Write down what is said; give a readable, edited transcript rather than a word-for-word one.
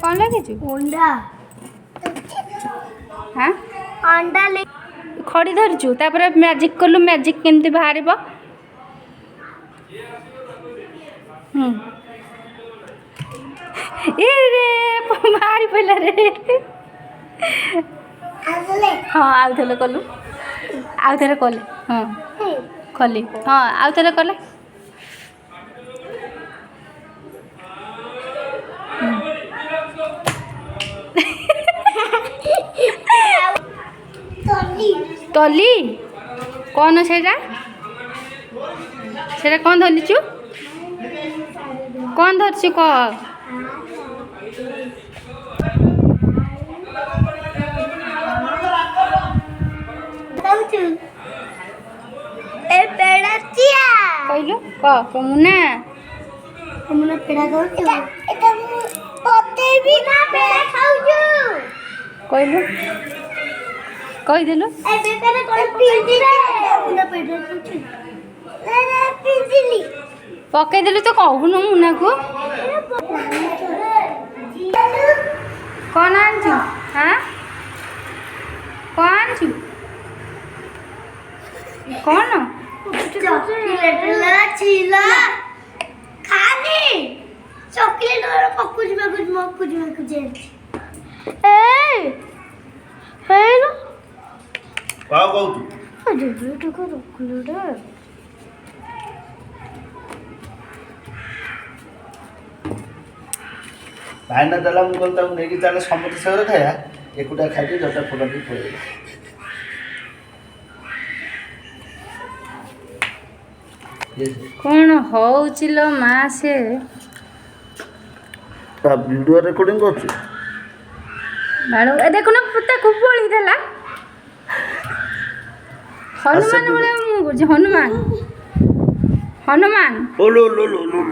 कौन लगे अंडा हाँ अंडा ले खड़ी धरचु तापर मैजिक कलु मैजिक केमती बाहर ए रे बाहरी पड़ा रे हाँ आउ थे कलु आउ थे कले हाँ कली हाँ आउ थे कले तली कौन सेटा कौन धरचु कौन धरचु कह कहलु कह मुना मुना पेड़ा खाऊ एटा पते भी ना पेड़ा खाऊ कहलु कहीदेलु ए बेकर कोन पिंदी मुना पेड़ा खाऊ ना ना पिंदी पकईदेलु तो कहूनु मुना को कौन आनचु हाँ कौन आनचु कौन चॉकलेट ला चीला खानी चॉकलेट और पकुज में कुछ ए हेलो का कहू अरे बेटा को रखलो रे भाईना देला मु कहता हूं नेकी चले समस्त सेवर खाया एकुटा खाइबे जटा फोड़ा भी पड़े कौन होउचिलो माँ से वीडियो रिकॉर्डिंग करछु बाड़ो ए देखो ना पुता खूब बोली देला हनुमान बोले हनुमान ओ लो लो लो लो